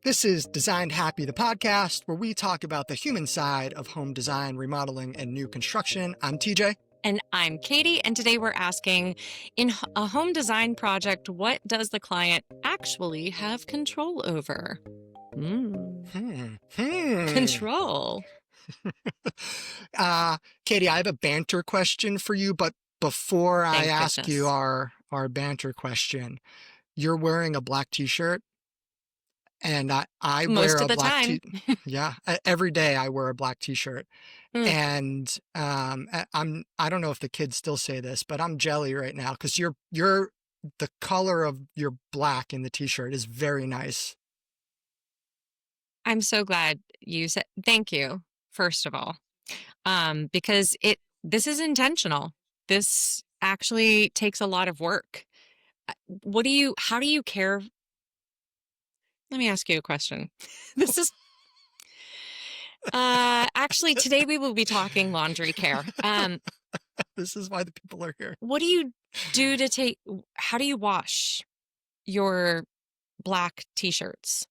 This is Designed Happy, the podcast where we talk about the human side of home design, remodeling, and new construction. I'm TJ. And I'm Katie, and today we're asking, in a home design project, what does the client actually have control over? Control. Katie, I have a banter question for you, but before I Thank ask goodness. you our banter question, you're wearing a black t-shirt, and I wear Most a of the black time. yeah, every day I wear a black t-shirt. Mm. And I don't know if the kids still say this, but I'm jelly right now because you're the color of your black in the t-shirt is very nice. I'm so glad you said thank you, first of all, because this is intentional. This actually takes a lot of work. How do you care? Let me ask you a question. This is actually, today we will be talking laundry care. This is why the people are here. What do you do how do you wash your black t-shirts?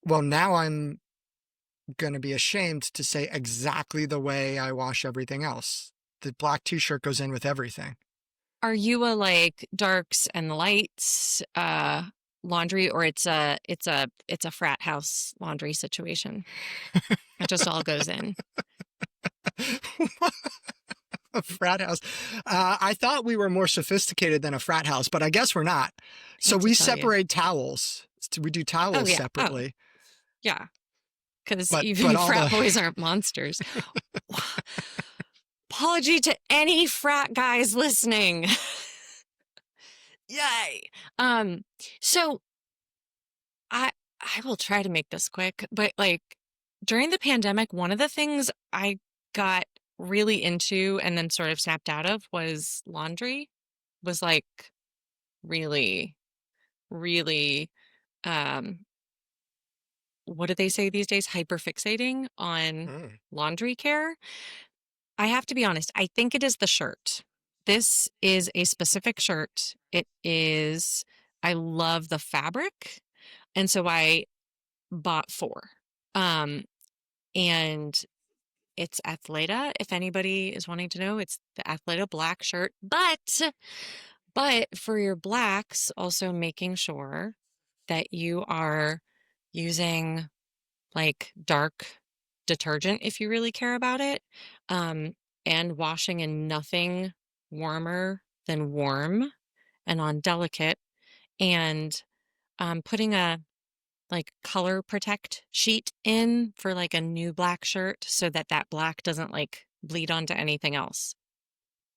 Well, now I'm going to be ashamed to say exactly the way I wash everything else. The black t-shirt goes in with everything. Are you a like darks and lights laundry, or it's a frat house laundry situation? It just all goes in. A frat house. I thought we were more sophisticated than a frat house, but I guess we're not. So we separate towels. We do towels separately. Yeah. Because But even all frat boys aren't monsters. Apology to any frat guys listening. Yay. So I will try to make this quick, but like during the pandemic, one of the things I got really into and then sort of snapped out of was laundry. Was like really, really what do they say these days? Hyperfixating on laundry care. I have to be honest, I think it is the shirt. This is a specific shirt. I love the fabric. And so I bought 4. And it's Athleta. If anybody is wanting to know, it's the Athleta black shirt. But for your blacks, also making sure that you are using like dark detergent if you really care about it, and washing in nothing warmer than warm and on delicate, and putting a like color protect sheet in for like a new black shirt so that black doesn't like bleed onto anything else,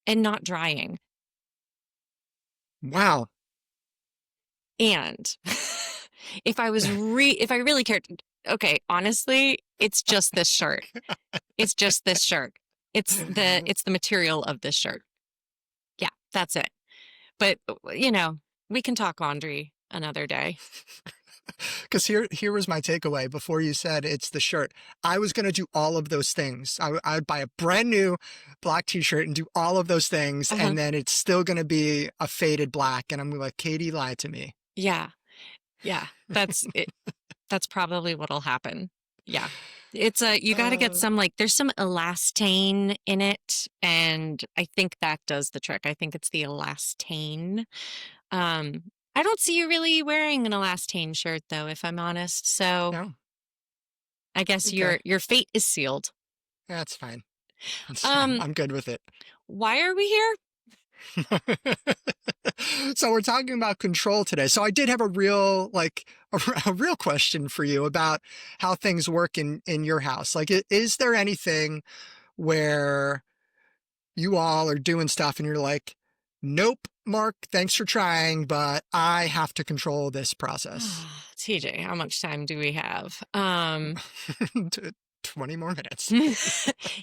and not drying. Wow. And if I really cared, okay, honestly, it's just this shirt. It's just this shirt. It's the material of this shirt. Yeah, that's it. But we can talk laundry another day. Because here was my takeaway before you said it's the shirt. I was going to do all of those things. I'd buy a brand new black t-shirt and do all of those things. And then it's still going to be a faded black. And I'm like, Katie lied to me. Yeah. Yeah. That's it. That's probably what'll happen. Yeah. You got to get there's some elastane in it. And I think that does the trick. I think it's the elastane. I don't see you really wearing an elastane shirt though, if I'm honest. So no. I guess your fate is sealed. That's fine. I'm good with it. Why are we here? So we're talking about control today. So I did have a real question for you about how things work in your house. Like, is there anything where you all are doing stuff and you're like, nope, Mark, thanks for trying, but I have to control this process? TJ, how much time do we have? 20 more minutes.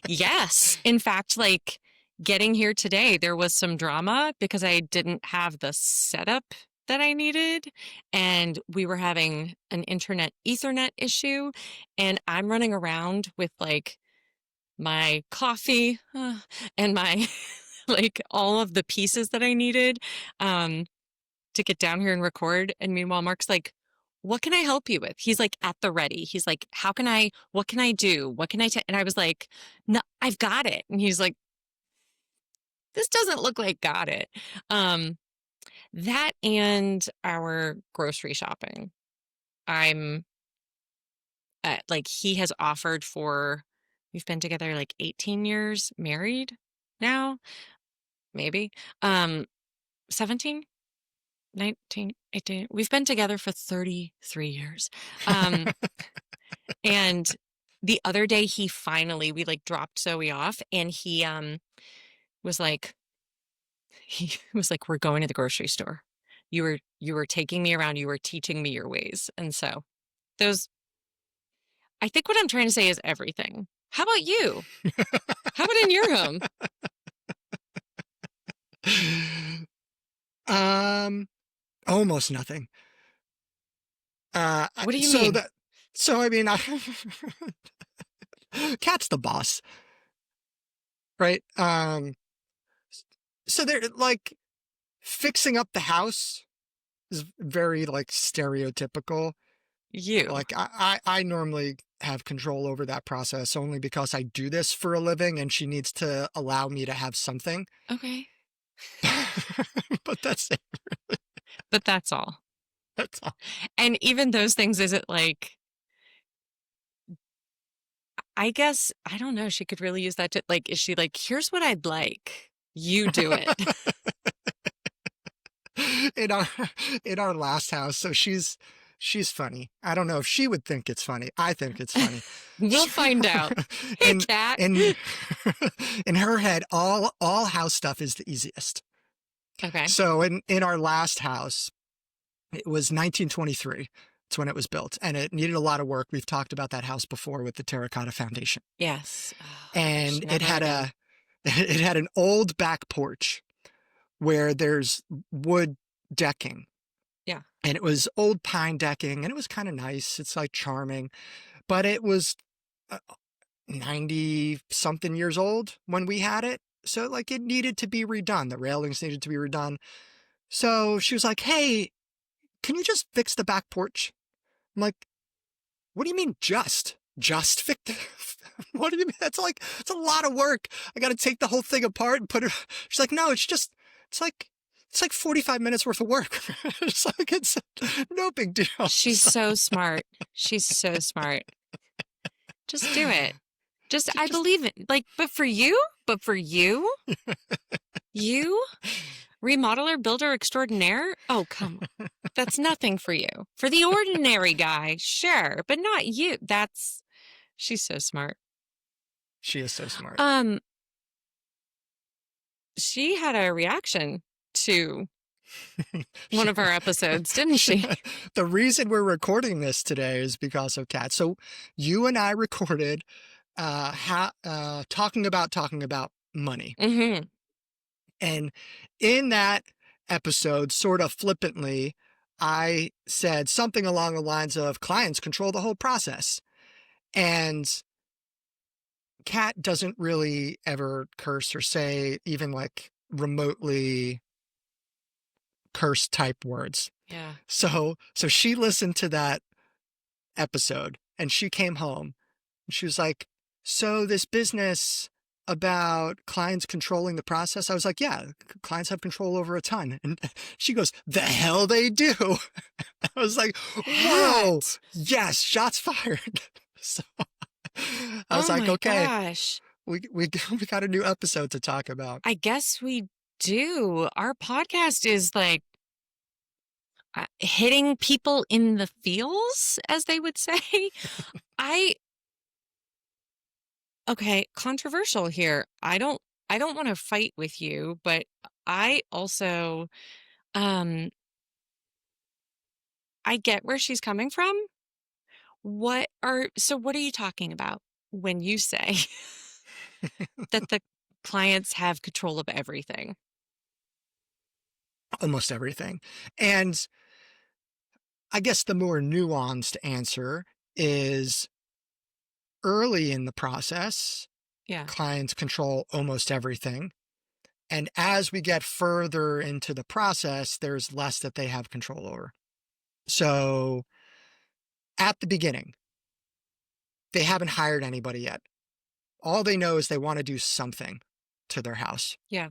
Yes. In fact, like getting here today, there was some drama because I didn't have the setup that I needed, and we were having an Ethernet issue, and I'm running around with like my coffee and my like all of the pieces that I needed to get down here and record. And meanwhile, Mark's like, what can I help you with? He's like at the ready. He's like, what can I do? What can I take? And I was like, no, I've got it. And he's like, this doesn't look like got it. Um, that and our grocery shopping. I'm like, he has offered for, we've been together like 18 years, married now, maybe. 17, 19, 18. We've been together for 33 years. Um, and the other day we like dropped Zoe off and was like, he was like, we're going to the grocery store. You were taking me around, you were teaching me your ways. And so those, I think what I'm trying to say is everything. How about you? How about in your home? Um, almost nothing. What do you So mean? that, so I mean, Cat's the boss, right? So they're like fixing up the house is very like stereotypical. You. Like I normally have control over that process only because I do this for a living and she needs to allow me to have something. Okay. But that's it. But that's all. That's all. And even those things, is it like, I guess, I don't know, she could really use that to like, is she like, here's what I'd like. You do it. in our in our last house. So she's funny. I don't know if she would think it's funny. I think it's funny. We'll find out. Hey, in cat. in in her head, all house stuff is the easiest. Okay. So in our last house, it was 1923. It's when it was built, and it needed a lot of work. We've talked about that house before with the terracotta foundation, Yes. Oh gosh, and it never had again. it had an old back porch where there's wood decking. Yeah. And it was old pine decking, and it was kind of nice. It's like charming, but it was 90 something years old when we had it. So, like, it needed to be redone. The railings needed to be redone. So she was like, hey, can you just fix the back porch? I'm like, what do you mean, just? Just fix the. What do you mean? It's a lot of work. I got to take the whole thing apart and put it. She's like, no, it's like, it's like 45 minutes worth of work. It's no big deal. She's So, so smart. She's so smart. Just do it. I just, believe it. Like, but for you, you, remodeler, builder extraordinaire. Oh, come on. That's nothing for you. For the ordinary guy, sure, but not you. She's so smart. she is so smart. Um, she had a reaction to one of our episodes, didn't she? The reason we're recording this today is because of Kat. So you and I recorded talking about money. Mm-hmm. And in that episode, sort of flippantly, I said something along the lines of clients control the whole process. And Kat doesn't really ever curse or say even like remotely curse type words. Yeah. So she listened to that episode and she came home and she was like, so this business about clients controlling the process. I was like, yeah, clients have control over a ton. And she goes, the hell they do. I was like, whoa, Cat. yes, shots fired. So I was Oh like, my okay, gosh. we got a new episode to talk about. I guess we do. Our podcast is like hitting people in the feels, as they would say. I okay, controversial here. I don't want to fight with you, but I also um I get where she's coming from. What are you talking about when you say that the clients have control of everything? Almost everything. And I guess the more nuanced answer is early in the process, Yeah. clients control almost everything. And as we get further into the process, there's less that they have control over. So at the beginning, they haven't hired anybody yet. All they know is they want to do something to their house. Yeah.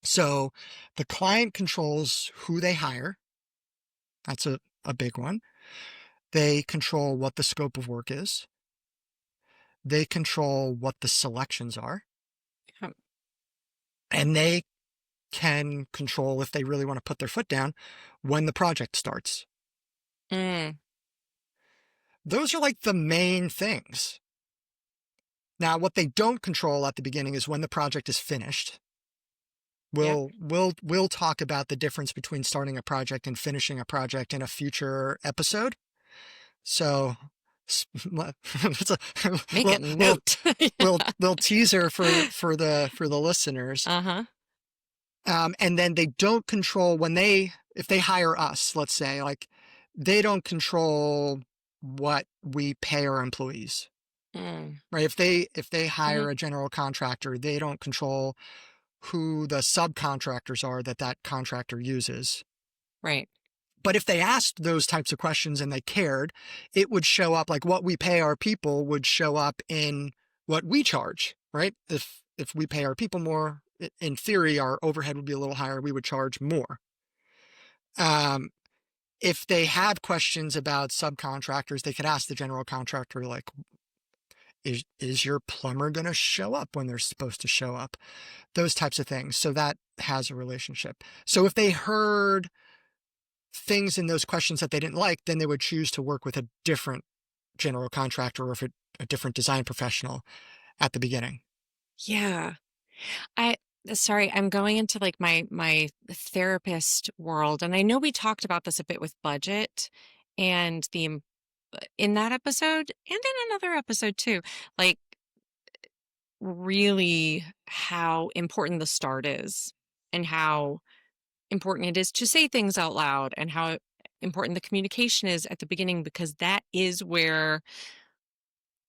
So the client controls who they hire. That's a big one. They control what the scope of work is. They control what the selections are. Yeah. And they can control, if they really want to put their foot down, when the project starts. Mm, Those are like the main things. Now, what they don't control at the beginning is when the project is finished. yep. We'll talk about the difference between starting a project and finishing a project in a future episode. So it's a Make a little, little, note. little teaser for the listeners. Uh-huh. And then they don't control when if they hire us, let's say, like they don't control what we pay our employees, Mm, right? If they hmm. hire a general contractor, they don't control who the subcontractors are that contractor uses. Right. But if they asked those types of questions and they cared, it would show up, like what we pay our people would show up in what we charge, right? If we pay our people more, in theory, our overhead would be a little higher. We would charge more. Um, if they have questions about subcontractors, they could ask the general contractor, like, is your plumber going to show up when they're supposed to show up? Those types of things. So that has a relationship. So if they heard things in those questions that they didn't like, then they would choose to work with a different general contractor or if a different design professional at the beginning. Yeah. I sorry, I'm going into like my therapist world, and I know we talked about this a bit with budget and in that episode and in another episode too. Like really how important the start is and how important it is to say things out loud and how important the communication is at the beginning because that is where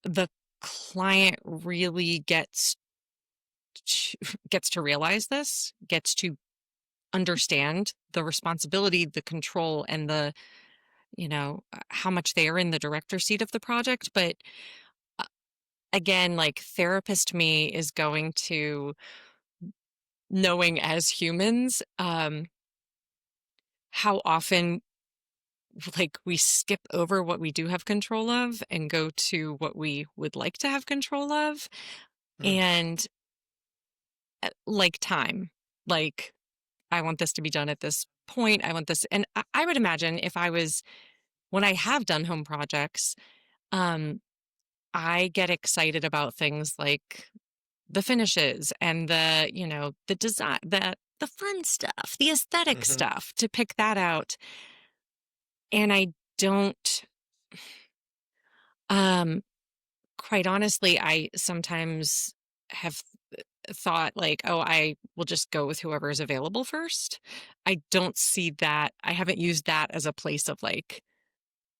the client really to, gets to realize this, gets to understand the responsibility, the control, and how much they are in the director's seat of the project. But uh, again, like therapist me is going to knowing as humans, how often like we skip over what we do have control of and go to what we would like to have control of. Mm. And like time, like I want this to be done at this point. I want this. And I would imagine if I was, when I have done home projects, um, I get excited about things like the finishes and the design, the fun stuff, the aesthetic Mm-hmm. stuff to pick that out. And I don't, um, quite honestly, I sometimes have thought like, oh, I will just go with whoever is available first. I don't see that. I haven't used that as a place of like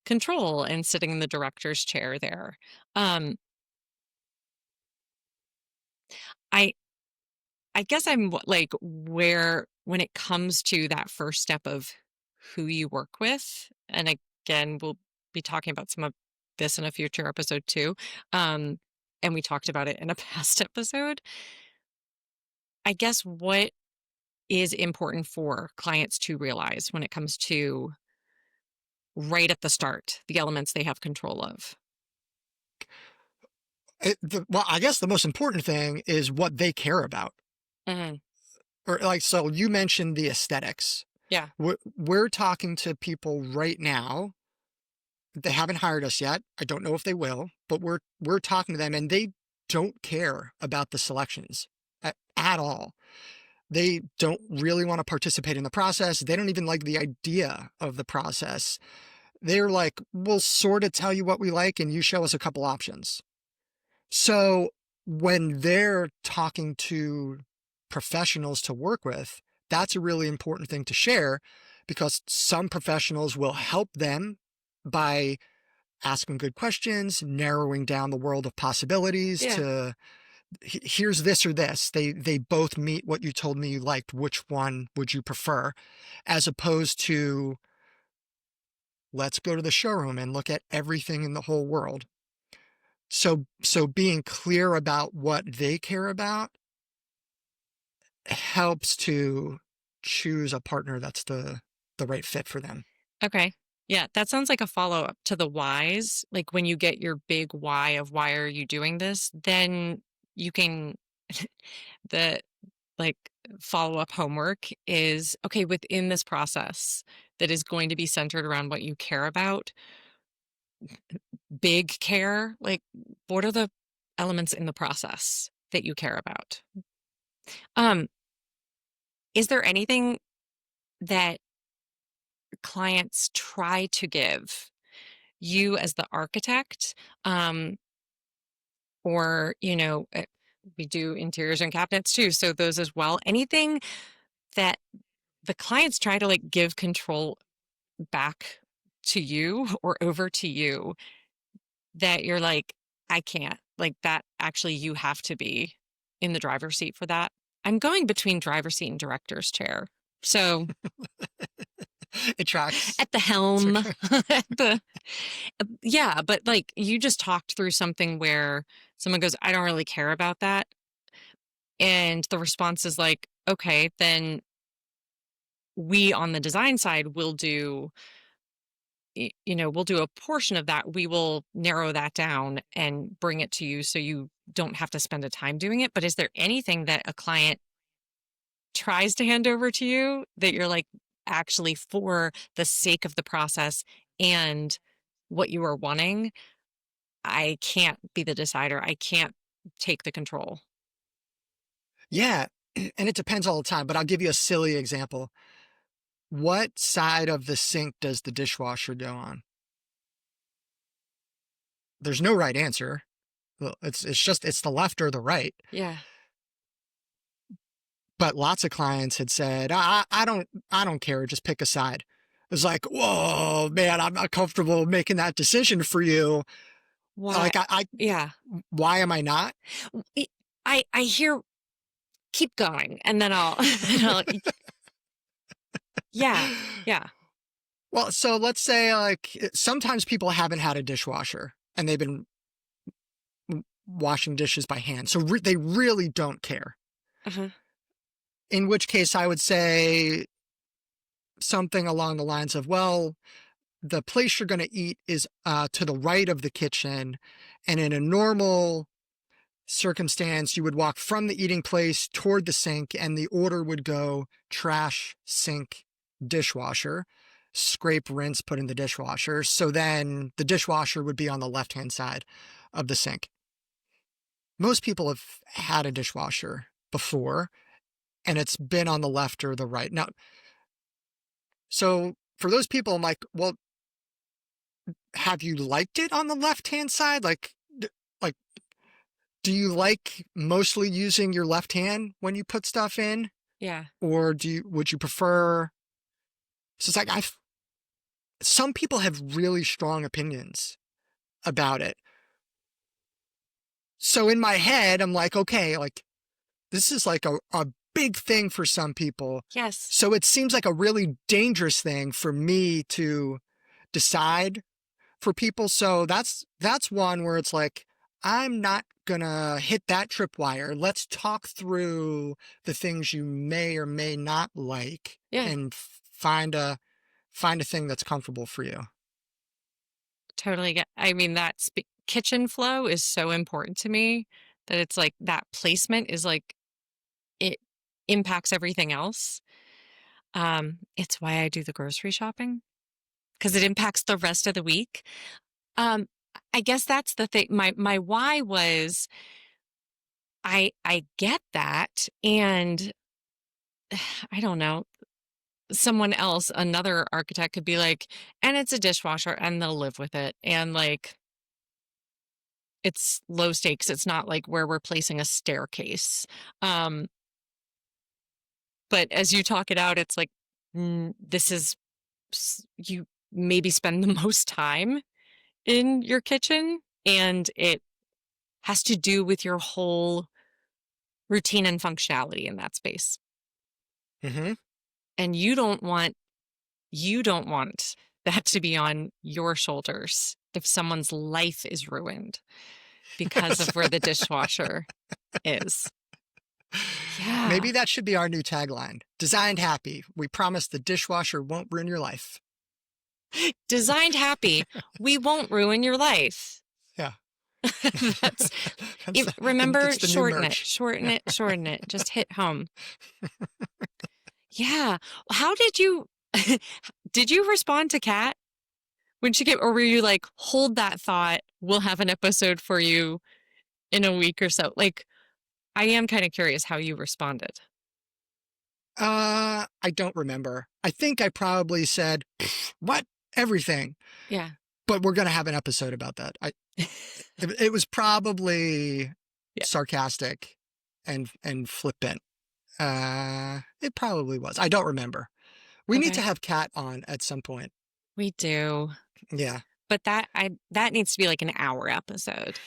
control and sitting in the director's chair there. Um, I I guess like where when it comes to that first step of who you work with, and again, we'll be talking about some of this in a future episode too. Um, and we talked about it in a past episode. I guess what is important for clients to realize when it comes to right at the start, the elements they have control of. Well, I guess the most important thing is what they care about. Mhm. Or like, so you mentioned the aesthetics. Yeah. We're talking to people right now. They haven't hired us yet. I don't know if they will, but we're talking to them and they don't care about the selections at all. They don't really want to participate in the process. They don't even like the idea of the process. They're like, we'll sort of tell you what we like and you show us a couple options. So when they're talking to professionals to work with, that's a really important thing to share because some professionals will help them by asking good questions, narrowing down the world of possibilities Yeah. to here's this or this. They both meet what you told me you liked. Which one would you prefer? As opposed to let's go to the showroom and look at everything in the whole world. So being clear about what they care about helps to choose a partner that's the right fit for them. Okay. Yeah, that sounds like a follow-up to the whys. Like when you get your big why of why are you doing this, then you can the like follow-up homework is okay, within this process that is going to be centered around what you care about, big care, like what are the elements in the process that you care about? Um, is there anything that clients try to give you as the architect, um, or we do interiors and cabinets too, so those as well. Anything that the clients try to like give control back to you or over to you that you're like, I can't, like that actually you have to be in the driver's seat for that. I'm going between driver's seat and director's chair, so It tracks. at the It's helm. okay. At the Yeah, but like you just talked through something where someone goes, I don't really care about that. And the response is like, okay, then we on the design side will do, we'll do a portion of that. We will narrow that down and bring it to you so you don't have to spend a time doing it. But is there anything that a client tries to hand over to you that you're like, actually, for the sake of the process and what you are wanting, I can't be the decider. I can't take the control. Yeah, and it depends all the time, but I'll give you a silly example. What side of the sink does the dishwasher go on? There's no right answer. Well, it's the left or the right. Yeah. But lots of clients had said, I don't care, just pick a side. It's like, whoa, man, I'm not comfortable making that decision for you. Why? Like, I Yeah. why am I not? I I hear keep going and then I'll, and I'll yeah. Yeah. Well, so let's say like sometimes people haven't had a dishwasher and they've been washing dishes by hand. So they really don't care. Uh-huh. In which case I would say something along the lines of, well, the place you're going to eat is to the right of the kitchen. And in a normal circumstance, you would walk from the eating place toward the sink, and the order would go trash, sink, dishwasher, scrape, rinse, put in the dishwasher. So then the dishwasher would be on the left hand side of the sink. Most people have had a dishwasher before, and it's been on the left or the right. Now, so for those people, I'm like, well, have you liked it on the left hand side? Like, do you like mostly using your left hand when you put stuff in, Yeah. or would you prefer? So it's like some people have really strong opinions about it. So in my head, I'm like, okay, like this is like a big thing for some people. Yes. So it seems like a really dangerous thing for me to decide for people. So that's one where it's like, I'm not gonna hit that tripwire. Let's talk through the things you may or may not like Yeah. and find a thing that's comfortable for you. Totally get, I mean, that kitchen flow is so important to me that it's like that placement is like it impacts everything else. It's why I do the grocery shopping because it impacts the rest of the week. Um, I guess that's the thing. My why was I get that, and I don't know. Someone else, another architect, could be like, and it's a dishwasher, and they'll live with it, and like it's low stakes. It's not like where we're placing a staircase. Um, but as you talk it out, it's like this is you maybe spend the most time in your kitchen, and it has to do with your whole routine and functionality in that space. Mm-hmm. And you don't want that to be on your shoulders if someone's life is ruined because of where the dishwasher is. Yeah. Maybe that should be our new tagline. Designed happy. We promise the dishwasher won't ruin your life. Designed happy. We won't ruin your life. Yeah. That's That's remember, it's the new shorten it, merch. shorten it, shorten it. Just hit home. Yeah. How did you did you respond to Kat when she came, or were you like, hold that thought, we'll have an episode for you in a week or so? Like, I am kind of curious how you responded. I don't remember. I think I probably said, what? Everything. Yeah. But we're going to have an episode about that. It was probably Yeah. sarcastic and flippant. It probably was. I don't remember. We need to Okay. have Kat on at some point. We do. Yeah. But that needs to be like an hour episode.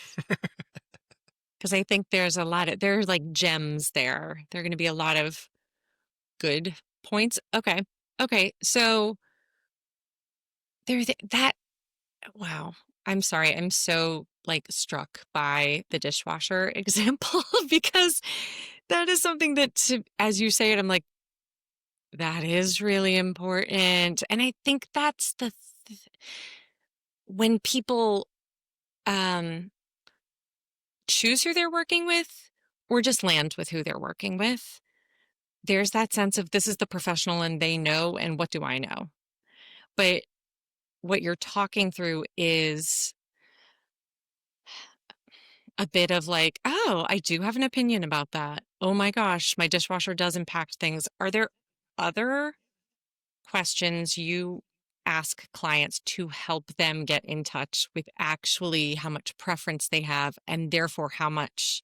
Because I think there's there's like gems there. There are going to be a lot of good points. Okay. Okay. So that, wow. I'm sorry. I'm so like struck by the dishwasher example because that is something that, as you say it, I'm like, that is really important. And I think that's when people um, choose who they're working with or just land with who they're working with, there's that sense of this is the professional and they know, and what do I know? But what you're talking through is a bit of like, oh, I do have an opinion about that. Oh my gosh, my dishwasher does impact things. Are there other questions you ask clients to help them get in touch with actually how much preference they have and therefore how much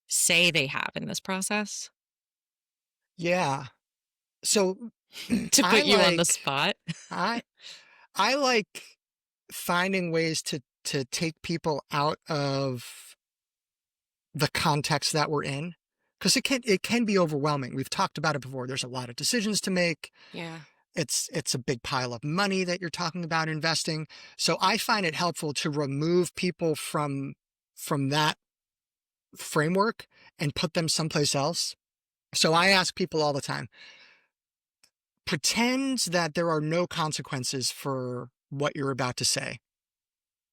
say they have in this process? Yeah. So To I put you on the like spot. I I like finding ways to take people out of the context that we're in, because it can be overwhelming. We've talked about it before. There's a lot of decisions to make. Yeah. It's a big pile of money that you're talking about investing. So I find it helpful to remove people from that framework and put them someplace else. So I ask people all the time, pretend that there are no consequences for what you're about to say.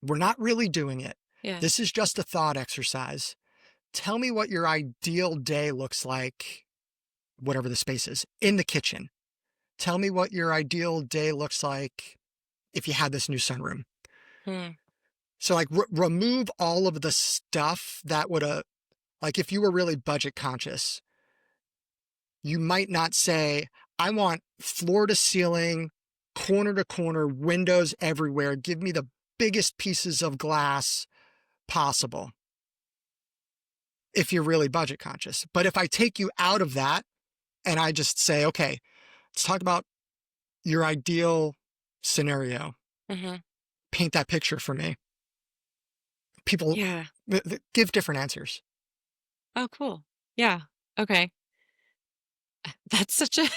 We're not really doing it. Yeah. This is just a thought exercise. Tell me what your ideal day looks like, whatever the space is, in the kitchen. Tell me what your ideal day looks like if you had this new sunroom. Hmm. So like remove all of the stuff that would, like if you were really budget conscious, you might not say, I want floor to ceiling, corner to corner, windows everywhere. Give me the biggest pieces of glass possible if you're really budget conscious. But if I take you out of that and I just say, okay, let's talk about your ideal scenario. Hmm. Paint that picture for me. People Yeah. give different answers. Oh, cool. Yeah. Okay. That's such a,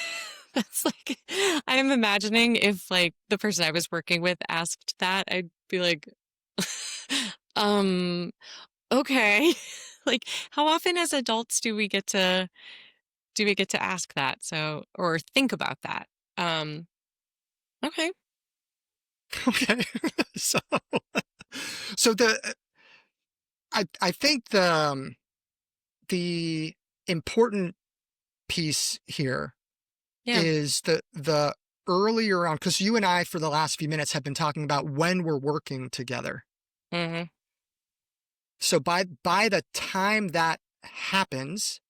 that's like, I'm imagining if like the person I was working with asked that, I'd be like, um, okay. Like, how often as adults do we get to ask that? So, or think about that? Um, okay. Okay. so, so I think the important piece here Yeah. is the earlier on, because you and I for the last few minutes have been talking about when we're working together. Hmm. So by the time that happens,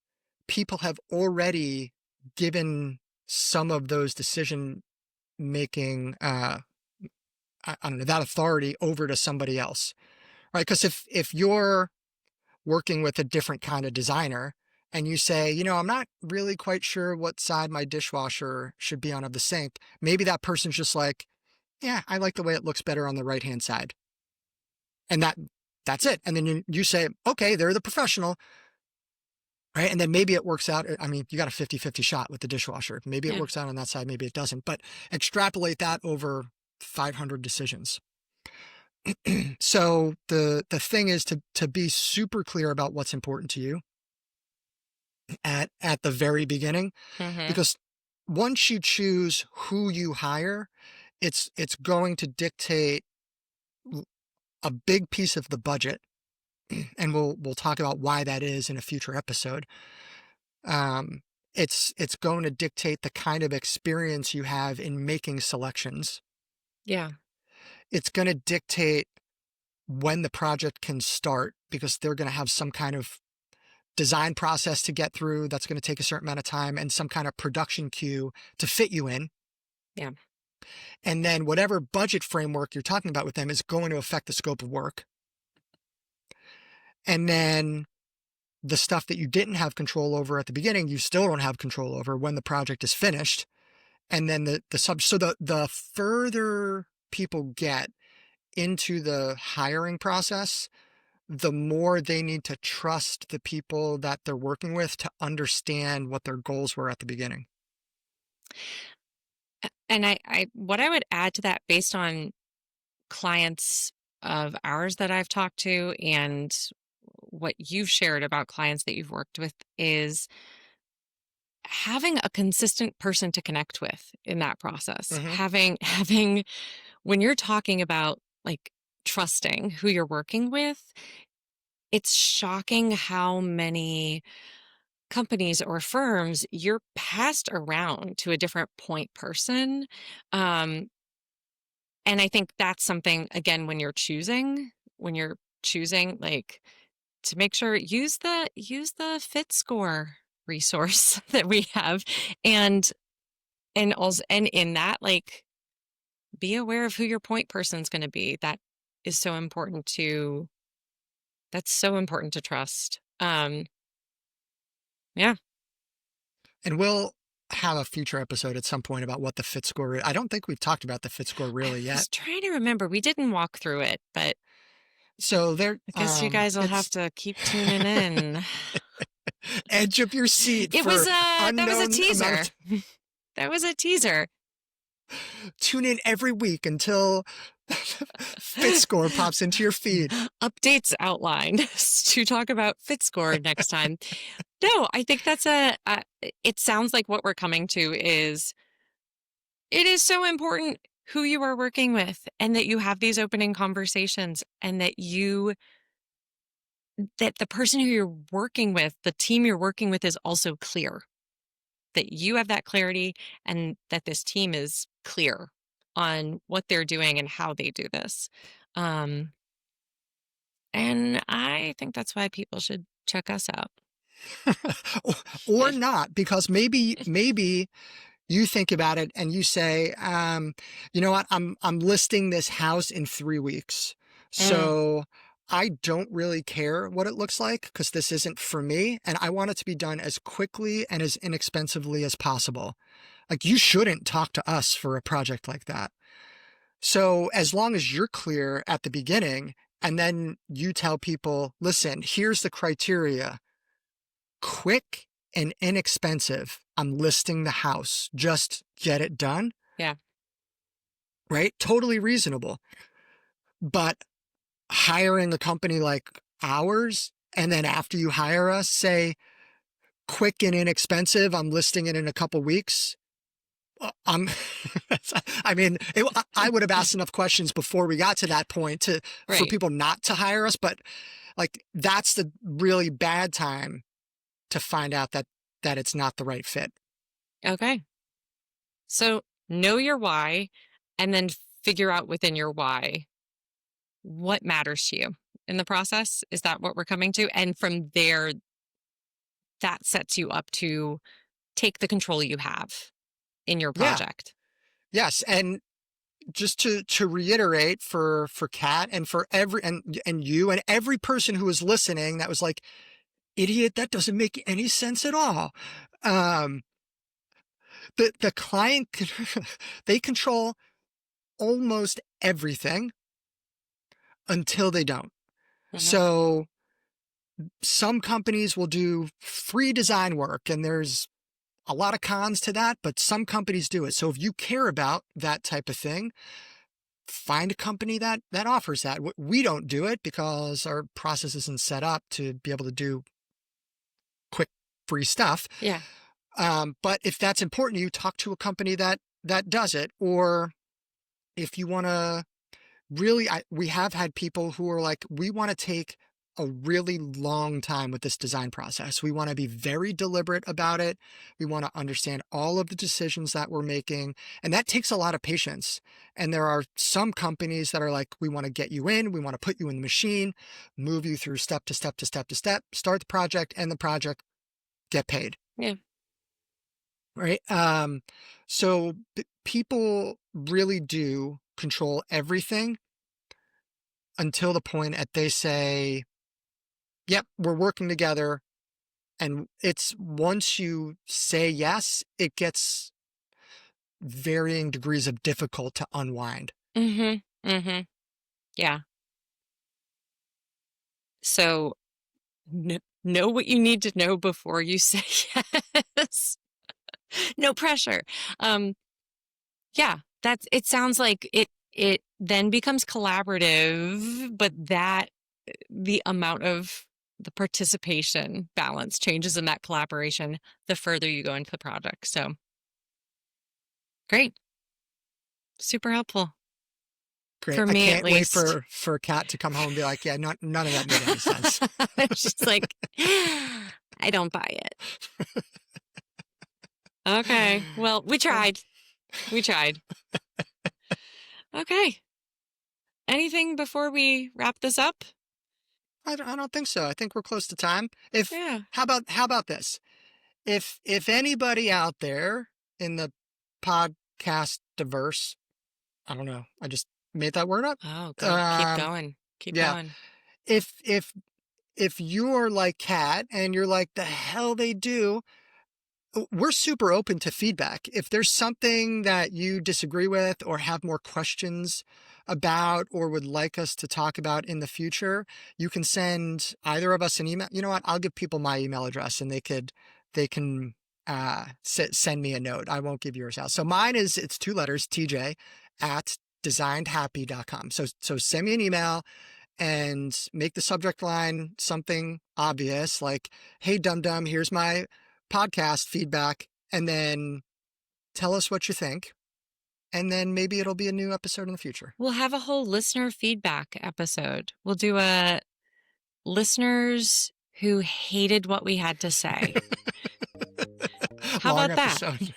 people have already given some of those decision making, I don't know, that authority over to somebody else, right? Because if you're working with a different kind of designer and you say, I'm not really quite sure what side my dishwasher should be on of the sink, maybe that person's just like, yeah, I like the way it looks better on the right hand side. And that's it. And then you say, okay, they're the professional, right? And then maybe it works out. I mean, you got a 50-50 shot with the dishwasher. Maybe it Yeah. works out on that side, maybe it doesn't. But extrapolate that over 500 decisions. So the thing is to be super clear about what's important to you at the very beginning, Mm-hmm. because once you choose who you hire, it's going to dictate a big piece of the budget, and we'll talk about why that is in a future episode. Um, it's going to dictate the kind of experience you have in making selections. Yeah. It's going to dictate when the project can start, because they're going to have some kind of design process to get through that's going to take a certain amount of time, and some kind of production queue to fit you in. Yeah. And then whatever budget framework you're talking about with them is going to affect the scope of work. And then the stuff that you didn't have control over at the beginning, you still don't have control over when the project is finished. And then so the further people get into the hiring process, the more they need to trust the people that they're working with to understand what their goals were at the beginning. And what I would add to that, based on clients of ours that I've talked to and what you've shared about clients that you've worked with, is having a consistent person to connect with in that process. Mm-hmm. Having when you're talking about like trusting who you're working with, it's shocking how many companies or firms you're passed around to a different point person. Um, and I think that's something, again, when you're choosing, like, to make sure, use the fit score resource that we have. And also, and in that, like, be aware of who your point person's going to be. Is so important to, that's so important to trust. Yeah. And we'll have a future episode at some point about what the fit score is. I don't think we've talked about the fit score I really yet. was trying to remember. We didn't walk through it, but So there, I guess you guys will have it's to keep tuning in. edge of your seat It was for that was a unknown amount teaser. of That was a teaser. tune in every week until fit score pops into your feed. Updates outlined to talk about FitScore next time. No, I think that's it sounds like what we're coming to is, it is so important who you are working with, and that you have these opening conversations, and that the person who you're working with, the team you're working with, is also clear, that you have that clarity, and that this team is clear on what they're doing and how they do this. Um, and I think that's why people should check us out. Or not, because maybe you think about it and you say, you know what, I'm listing this house in 3 weeks. Mm, So I don't really care what it looks like, because this isn't for me, and I want it to be done as quickly and as inexpensively as possible. Like, you shouldn't talk to us for a project like that. So as long as you're clear at the beginning, and then you tell people, listen, here's the criteria: quick and inexpensive. I'm listing the house. Just get it done. yeah. Right? Totally reasonable. But hiring a company like ours, and then after you hire us, say, quick and inexpensive, I'm listing it in a couple weeks. I'm, I mean, I would have asked enough questions before we got to that point for Right. people not to hire us. But like, that's the really bad time to find out that it's not the right fit. Okay. So know your why, and then figure out within your why what matters to you in the process. Is that what we're coming to? And from there, that sets you up to take the control you have in your Yeah. project. Yes. And just to reiterate for Kat, and for and you and every person who was listening that was like, idiot, that doesn't make any sense at all. Um, the client, they control almost everything until they don't. Hmm. So some companies will do free design work, and there's a lot of cons to that, but some companies do it. So if you care about that type of thing, find a company that offers that. We don't do it because our process isn't set up to be able to do quick, free stuff. Yeah. But if that's important to you, talk to a company that does it. Or if you want to really, we have had people who are like, we want to take a really long time with this design process. We want to be very deliberate about it. We want to understand all of the decisions that we're making. And that takes a lot of patience. And there are some companies that are like, we want to get you in, we want to put you in the machine, move you through step to step to step to step, start the project, end the project, get paid. Yeah. Right. So people really do control everything until the point that they say, yep, we're working together. And it's once you say yes, it gets varying degrees of difficult to unwind. Mm-hmm. Mm-hmm. Yeah. So know what you need to know before you say yes. No pressure. Um, yeah, it sounds like it then becomes collaborative, but that the amount of the participation balance changes in that collaboration the further you go into the project. So great. Super helpful. Great. For I me at can't wait least. for Kat to come home and be like, yeah, none of that made any sense. She's like, I don't buy it. Okay. Well, we tried. We tried. Okay. Anything before we wrap this up? I don't think so. I think we're close to time. If Yeah. how about this? If anybody out there in the podcast diverse, I don't know, I just made that word up. Oh, good. Keep going. Keep Yeah. going. If if if you're like Kat and you're like the hell they do, we're super open to feedback. If there's something that you disagree with or have more questions about or would like us to talk about in the future, you can send either of us an email. You know what? I'll give people my email address and they can send me a note. I won't give yours out. So mine it's 2 letters, TJ at designedhappy.com. So send me an email and make the subject line something obvious like, hey, dum dum, here's my podcast feedback, and then tell us what you think. And then maybe it'll be a new episode in the future. We'll have a whole listener feedback episode. We'll do a listeners who hated what we had to say. How Long about that? episode.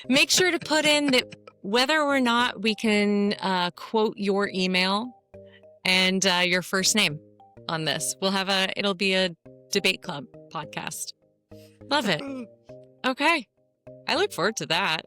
Make sure to put in that whether or not we can quote your email and your first name on this. It'll be a debate club podcast. Love it. Okay. I look forward to that.